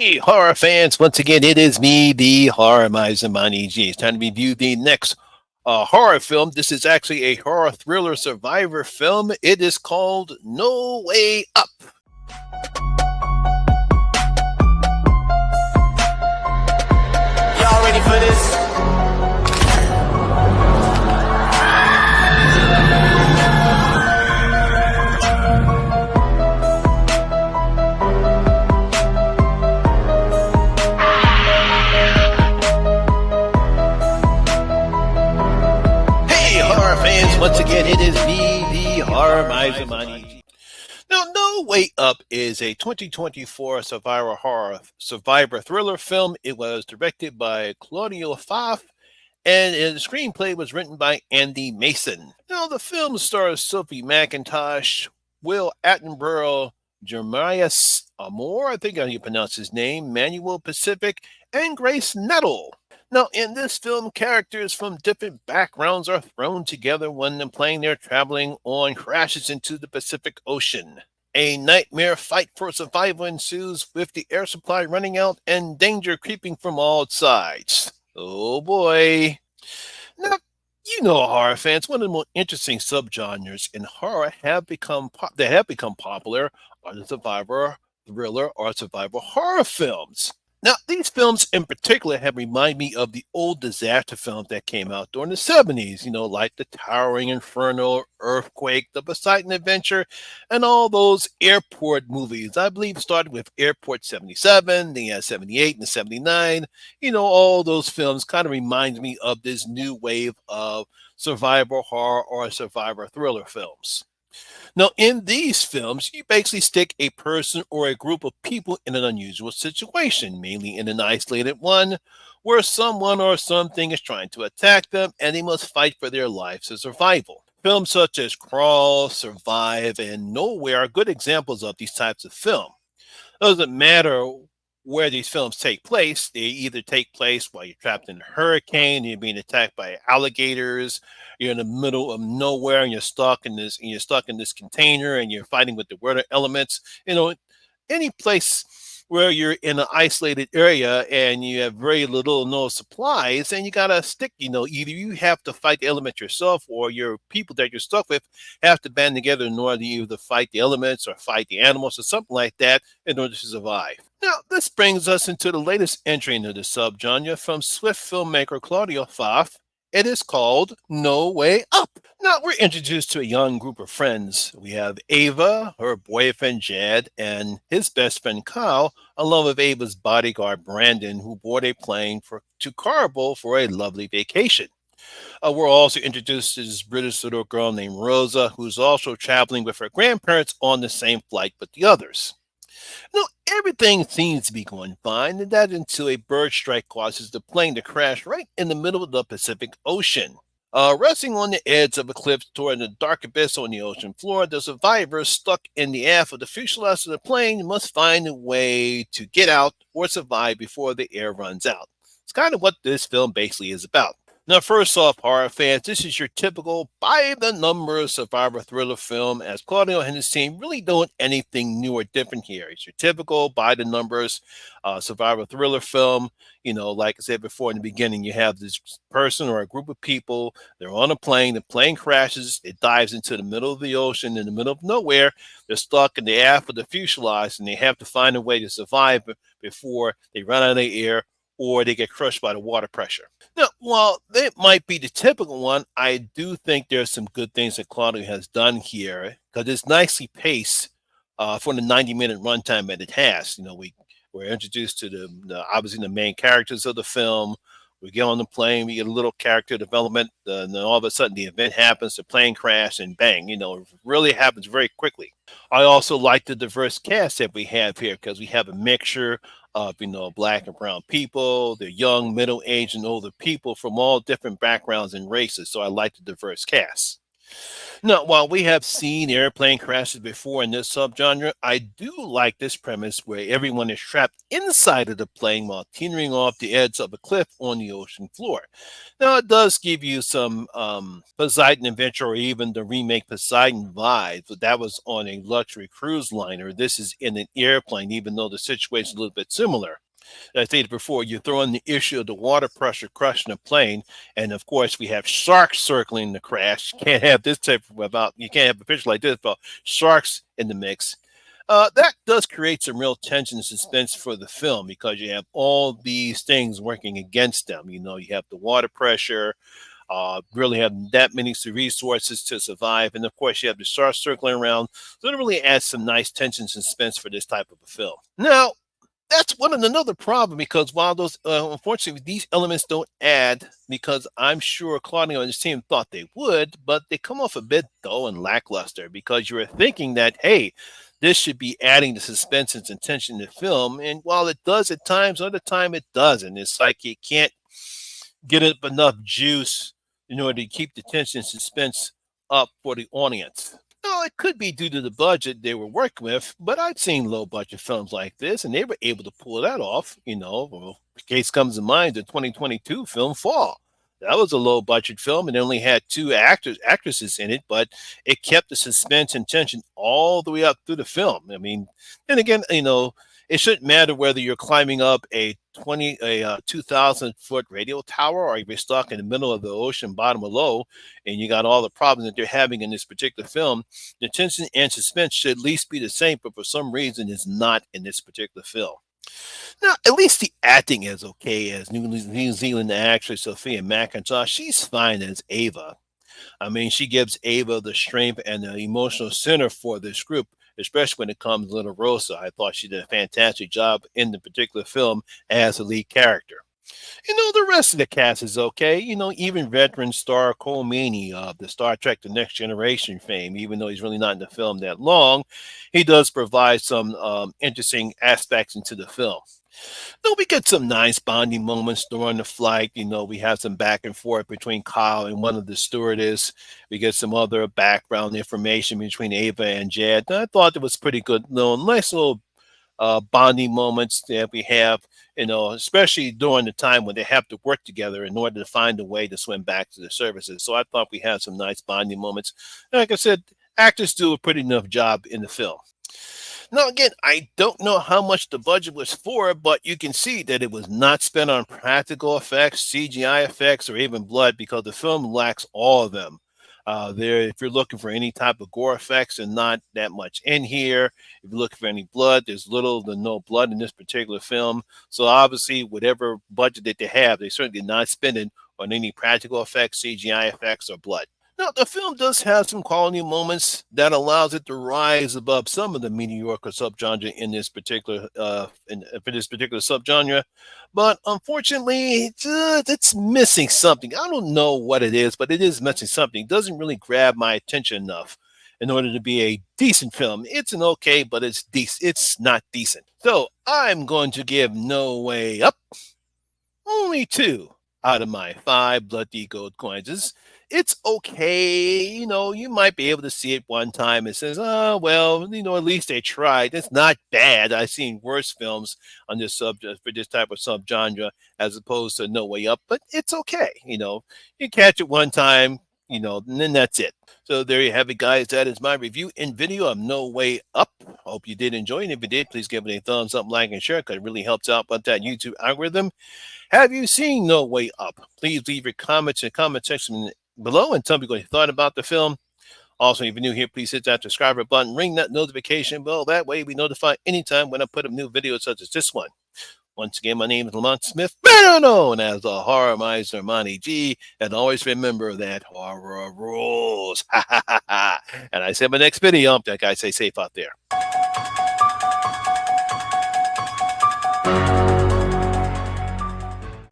Hey, horror fans! Once again, it is me, the Horror Miser Monty G. It's time to review the next horror film. This is actually a horror thriller survivor film. It is called No Way Up. Y'all ready for this? Hey, horror fans! Once again, it is me, the Horror Miser Monty G. Now, No Way Up is a 2024 survivor thriller film. It was directed by Claudio Fah, and the screenplay was written by Andy Mason. Now, the film stars Sophie McIntosh, Will Attenborough, Jeremiah Amore, I think how you pronounce his name, Manuel Pacific, and Grace Nettle. Now, in this film, characters from different backgrounds are thrown together when the plane they're traveling on crashes into the Pacific Ocean. A nightmare fight for survival ensues with the air supply running out and danger creeping from all sides. Oh boy. Now, horror fans, one of the more interesting subgenres in horror that have become popular are the survivor thriller or survival horror films. Now, these films in particular have reminded me of the old disaster films that came out during the 70s, like The Towering Inferno, Earthquake, The Poseidon Adventure, and all those airport movies. I believe it started with Airport 77, then you had 78 and 79. All those films kind of remind me of this new wave of survivor horror or survivor thriller films. Now, in these films, you basically stick a person or a group of people in an unusual situation, mainly in an isolated one, where someone or something is trying to attack them and they must fight for their lives or survival. Films such as Crawl, Survive, and Nowhere are good examples of these types of film. Doesn't matter where these films take place. They either take place while you're trapped in a hurricane, you're being attacked by alligators, you're in the middle of nowhere and you're stuck in this container and you're fighting with the weather elements. Any place where you're in an isolated area and you have very little or no supplies and you gotta stick, either you have to fight the element yourself or your people that you're stuck with have to band together in order to either fight the elements or fight the animals or something like that in order to survive. Now, this brings us into the latest entry into the subgenre from Swiss filmmaker Claudio Fah. It is called No Way Up. Now, we're introduced to a young group of friends. We have Ava, her boyfriend Jad, and his best friend Kyle, along with Ava's bodyguard Brandon, who board a plane to Cabo for a lovely vacation. We're also introduced to this British little girl named Rosa, who's also traveling with her grandparents on the same flight with the others. Everything seems to be going fine, and that until a bird strike causes the plane to crash right in the middle of the Pacific Ocean. Resting on the edge of a cliff toward the dark abyss on the ocean floor, the survivors stuck in the aft of the fuselage of the plane must find a way to get out or survive before the air runs out. It's kind of what this film basically is about. Now, first off, horror fans, this is your typical by the numbers survivor thriller film, as Claudio and his team really doing anything new or different here. It's your typical by the numbers survivor thriller film. Like I said before in the beginning, you have this person or a group of people, they're on a plane, the plane crashes, it dives into the middle of the ocean, in the middle of nowhere, they're stuck in the aft of the fuselage, and they have to find a way to survive before they run out of air or they get crushed by the water pressure. Now, while that might be the typical one, I do think there's some good things that Claudio has done here because it's nicely paced for the 90-minute runtime that it has. We're introduced to obviously the main characters of the film. We get on the plane, we get a little character development, and then all of a sudden the event happens, the plane crash, and bang, it really happens very quickly. I also like the diverse cast that we have here because we have a mixture of, black and brown people, they're young, middle-aged, and older people from all different backgrounds and races. So I like the diverse cast. Now, while we have seen airplane crashes before in this subgenre, I do like this premise where everyone is trapped inside of the plane while teetering off the edge of a cliff on the ocean floor. Now, it does give you some Poseidon Adventure or even the remake Poseidon vibes, but that was on a luxury cruise liner. This is in an airplane, even though the situation is a little bit similar. I stated before, you throw in the issue of the water pressure crushing a plane, and of course we have sharks circling the crash. You can't have this type of about you can't have a picture like this about sharks in the mix. That does create some real tension and suspense for the film because you have all these things working against them. You know, you have the water pressure, really have that many resources to survive, and of course you have the sharks circling around. So it really adds some nice tension and suspense for this type of a film. Now, that's one and another problem because while those unfortunately these elements don't add because I'm sure Claudio and his team thought they would, but they come off a bit dull and lackluster because you're thinking that hey, this should be adding the suspense and tension to the film, and while it does at times, other time it doesn't. It's like you can't get up enough juice in order to keep the tension and suspense up for the audience. No, it could be due to the budget they were working with, but I've seen low budget films like this, and they were able to pull that off. You know, well, case comes to mind the 2022 film Fall. That was a low budget film and it only had two actresses in it, but it kept the suspense and tension all the way up through the film. I mean, and again, you know, it shouldn't matter whether you're climbing up a 2,000-foot radio tower or if you're stuck in the middle of the ocean, bottom below, and you got all the problems that they're having in this particular film. The tension and suspense should at least be the same, but for some reason, it's not in this particular film. Now, at least the acting is okay as New Zealand actress Sophia McIntosh. She's fine as Ava. I mean, she gives Ava the strength and the emotional center for this group, especially when it comes to Little Rosa. I thought she did a fantastic job in the particular film as a lead character. You know, the rest of the cast is okay. You know, even veteran star Cole Meany of the Star Trek The Next Generation fame, even though he's really not in the film that long, he does provide some interesting aspects into the film. No, we get some nice bonding moments during the flight. You know, we have some back and forth between Kyle and one of the stewardess. We get some other background information between Ava and Jed. And I thought it was pretty good. Nice little bonding moments that we have, you know, especially during the time when they have to work together in order to find a way to swim back to the services. So I thought we had some nice bonding moments. Like I said, actors do a pretty enough job in the film. Now, again, I don't know how much the budget was for, but you can see that it was not spent on practical effects, CGI effects, or even blood because the film lacks all of them. If you're looking for any type of gore effects, and not that much in here. If you're looking for any blood, there's little to no blood in this particular film. So obviously, whatever budget that they have, they certainly did not spend it on any practical effects, CGI effects, or blood. Now, the film does have some quality moments that allows it to rise above some of the mediocre subgenre in this particular for this particular subgenre, but unfortunately, it's missing something. I don't know what it is, but it is missing something. It doesn't really grab my attention enough in order to be a decent film. It's an okay, but it's decent. It's not decent. So I'm going to give No Way Up only two out of my five bloody gold coins. It's okay. You know, you might be able to see it one time. It says, oh, well, you know, at least they tried. It's not bad. I've seen worse films on this subject for this type of subgenre as opposed to No Way Up, but it's okay. You know, you catch it one time, you know, and then that's it. So there you have it, guys. That is my review in video of No Way Up. Hope you did enjoy it. If you did, please give it a thumbs up, like, and share because it really helps out with that YouTube algorithm. Have you seen No Way Up? Please leave your comments in the comment section below and tell me what you thought about the film. Also, if you're new here, please hit that subscribe button, ring that notification bell. That way, we notify anytime when I put up new videos such as this one. Once again, my name is Lamont Smith, better known as the Horror Miser Monty G. And always remember that horror rules. And I say my next video, that guy stay safe out there.